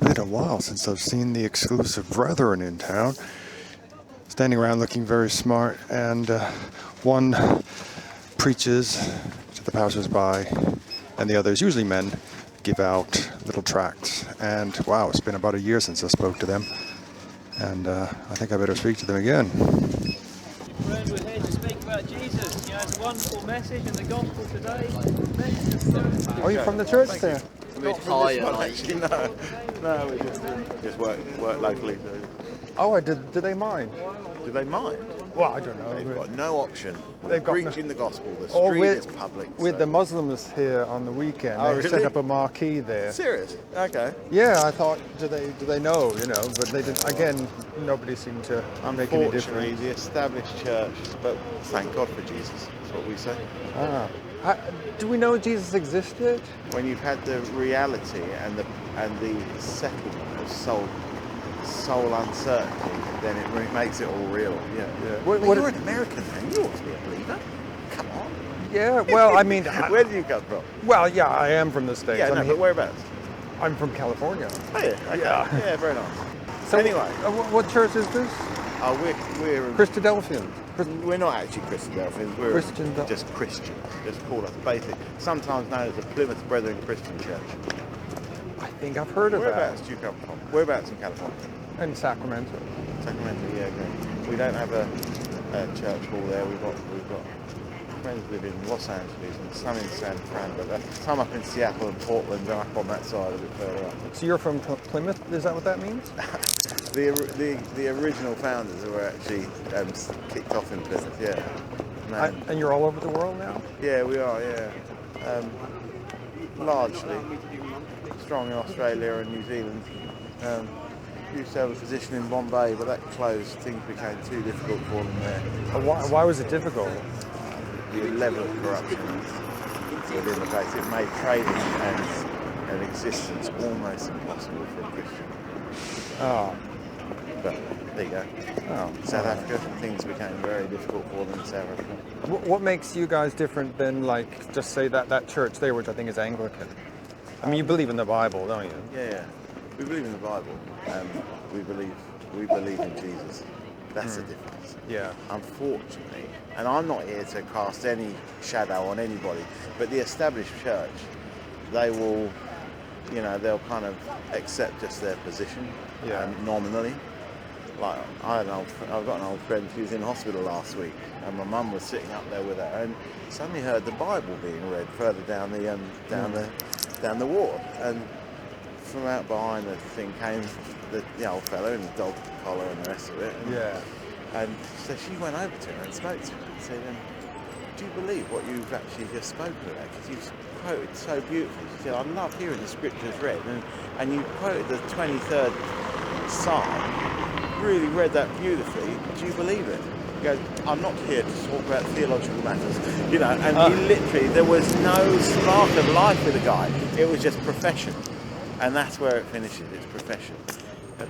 been a while since I've seen the exclusive brethren in town, standing around looking very smart, and one preaches to the passers-by, and the others, usually men, give out little tracts. And wow, it's been about a year since I spoke to them, and I think I better speak to them again. Friend, we're here to speak about Jesus. You know, it's a wonderful message in the gospel today. Oh, you're from the church there? We're tired, actually. No, we just work locally. So. Oh, do they mind? Do they mind? Well, I don't know. They've got no option. They've got preaching the gospel. The street is public. With the Muslims here on the weekend, they really? set up a marquee there. Serious? Okay. Yeah, I thought, do they know? You know, but they didn't. Again, nobody seemed to make any difference. Unfortunately, the established church, but thank God for Jesus. That's what we say. Do we know Jesus existed? When you've had the reality and the settlement of soul uncertainty, then it makes it all real. Yeah. You're an American, man. You ought to be a believer. Come on. Yeah. Well, I mean, where do you come from? Well, yeah, I am from the States. Yeah, but whereabouts? I'm from California. Oh yeah. Okay. Yeah, very nice. So anyway, what church is this? We're Christadelphian. We're not actually Christadelphians. We're just Christian. Just call us basic. Sometimes known as the Plymouth Brethren Christian Church. I think I've heard of that. Whereabouts do you come from? Whereabouts in California? In Sacramento. Sacramento, yeah, okay. We don't have a church hall there. We've got friends live in Los Angeles and some in San Fran, but some up in Seattle and Portland and up on that side a bit further up. So you're from Plymouth? Is that what that means? The original founders were actually kicked off in Plymouth, yeah. And you're all over the world now? Yeah, we are, yeah. Largely. Strong in Australia and New Zealand. Used to have a position in Bombay, but that closed. Things became too difficult for them there. Why was it difficult? The level of corruption within the place, it made trading and existence almost impossible for a Christian. Oh. But there you go. Oh. South Africa, things became very difficult for them in South Africa. What makes you guys different than, like, just say that church there, which I think is Anglican? I mean, you believe in the Bible, don't you? Yeah. We believe in the Bible. We believe in Jesus. That's the difference. Yeah. Unfortunately, and I'm not here to cast any shadow on anybody, but the established church, they will, they'll kind of accept just their position, nominally. Like I've got an old friend who was in hospital last week, and my mum was sitting up there with her, and suddenly heard the Bible being read further down the ward, and from out behind the thing came the old fellow in the dog collar and the rest of it. And so she went over to her and spoke to her and said, do you believe what you've actually just spoken about? Because you've quoted so beautifully. She said, I love hearing the scriptures read. And you quoted the 23rd Psalm, really read that beautifully. Do you believe it? He goes, I'm not here to talk about theological matters. And he literally, there was no spark of life with the guy. It was just profession. And that's where it finishes, it's profession.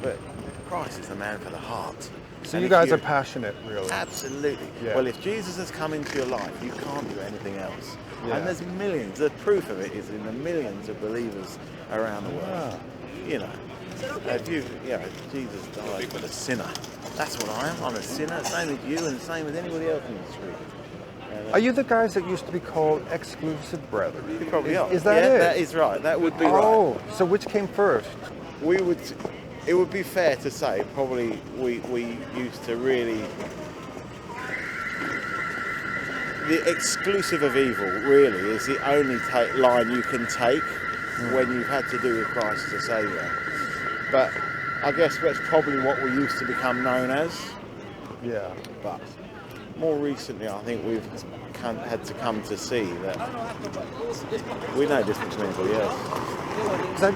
But Christ is the man for the heart. So you guys are passionate, really? Absolutely. Yeah. Well, if Jesus has come into your life, you can't do anything else. Yeah. And there's millions. The proof of it is in the millions of believers around the world. Jesus died for the sinner. That's what I am. I'm a sinner, same as you and same as anybody else in the street. Are you the guys that used to be called exclusive brethren? You probably are. Is that it? That is right. That would be right. Oh, so which came first? It would be fair to say probably we used to really... The exclusive of evil really is the only line you can take when you've had to do with Christ as a Saviour. But I guess that's probably what we used to become known as. Yeah. But more recently I think we've had to come to see that we're no different to anybody else.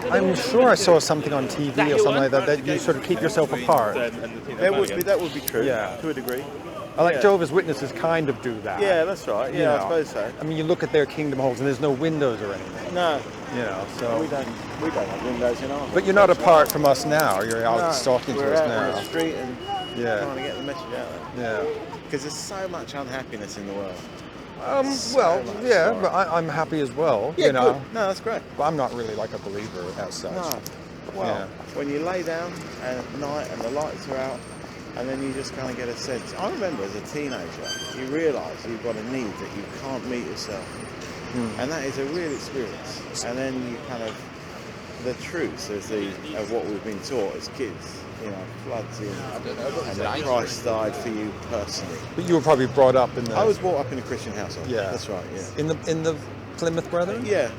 I'm sure I saw something on TV or something like that you sort of keep yourself apart. That would be true, to a degree. I like Jehovah's Witnesses kind of do that. Yeah, that's right. Yeah, I suppose so. I mean, you look at their kingdom halls and there's no windows or anything. No. So we don't have windows in ours. But you're not apart from us now. You're out talking to us now. We're out on the street and trying to get the message out there. Yeah. Because there's so much unhappiness in the world. But I'm happy as well. Yeah, good. No, that's great. But I'm not really like a believer as such. No. Well, when you lay down at night and the lights are out, and then you just kind of get a sense. I remember as a teenager, you realise you've got a need that you can't meet yourself. And that is a real experience. And then you kind of, the truth of what we've been taught as kids, you know, floods in, and that Christ died for you personally. But you were probably brought up in the... I was brought up in a Christian household. Yeah. That's right, yeah. In the Plymouth Brethren? Yeah.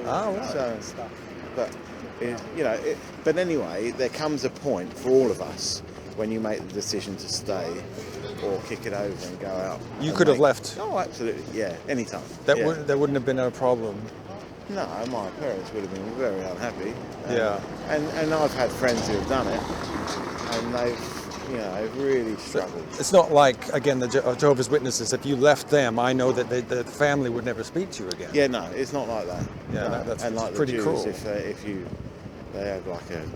Oh, right. So, but, but anyway, there comes a point for all of us when you make the decision to stay or kick it over and go out. You could have left. Oh, absolutely, yeah, anytime. There wouldn't have been a problem. No, my parents would have been very unhappy. Yeah. And I've had friends who have done it, and they've really struggled. It's not like, again, the Jehovah's Witnesses, if you left them, I know that the family would never speak to you again. Yeah, no, it's not like that. Yeah, no. that's and like pretty the Jews, cool. They have like a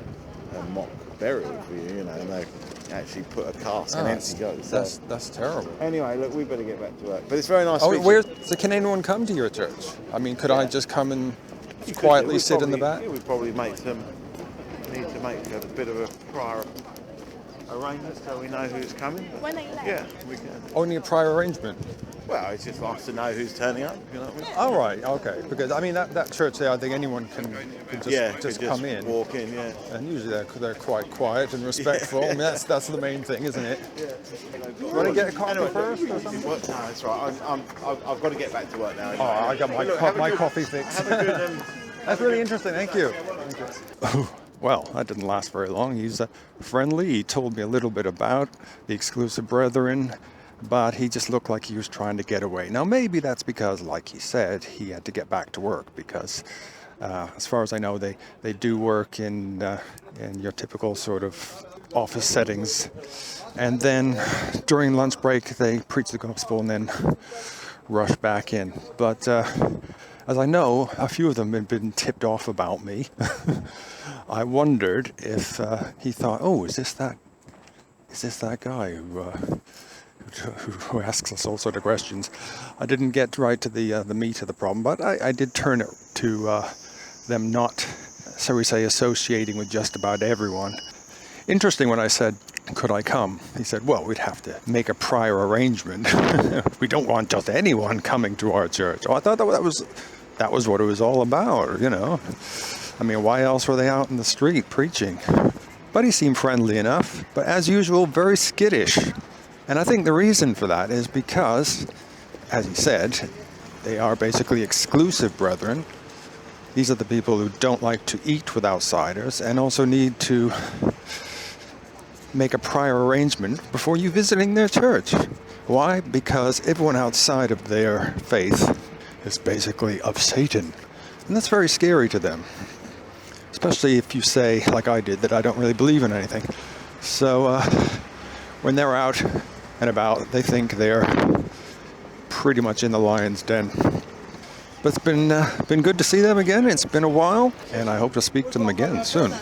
mock burial for you, and they actually put a cask and empty goat. So. That's terrible. Anyway, look, we better get back to work. But it's very nice. So can anyone come to your church? I mean, could I just come and quietly sit in the back? Yeah, we'd probably need to make a bit of a prior arrangement so we know who's coming. But yeah, we can. Only a prior arrangement? Well, it's just nice to know who's turning up, you know what I mean? Oh, right, okay. Because, I mean, that church there, I think anyone can just come in. Walk in, yeah. And usually they're quite quiet and respectful. I mean, that's the main thing, isn't it? Yeah. You want to get a coffee first or something? No, that's right. I've got to get back to work now. Oh, I got my coffee fixed. Have a good... That's really interesting, thank you. Well, that didn't last very long. He's friendly. He told me a little bit about the exclusive brethren, but he just looked like he was trying to get away. Now, maybe that's because, like he said, he had to get back to work because, as far as I know, they do work in your typical sort of office settings. And then during lunch break, they preach the gospel and then rush back in. But as I know, a few of them had been tipped off about me. I wondered if he thought, oh, is this that guy who asks us all sort of questions? I didn't get right to the meat of the problem, but I did turn it to them not, so we say, associating with just about everyone. Interesting when I said, could I come? He said, well, we'd have to make a prior arrangement. We don't want just anyone coming to our church. Oh, I thought that was what it was all about, you know. I mean, why else were they out in the street preaching? But he seemed friendly enough, but as usual, very skittish. And I think the reason for that is because, as he said, they are basically exclusive brethren. These are the people who don't like to eat with outsiders and also need to make a prior arrangement before you visiting their church. Why? Because everyone outside of their faith is basically of Satan. And that's very scary to them. Especially if you say, like I did, that I don't really believe in anything. So when they're out and about, they think they're pretty much in the lion's den. But it's been good to see them again. It's been a while, and I hope to speak to them again soon.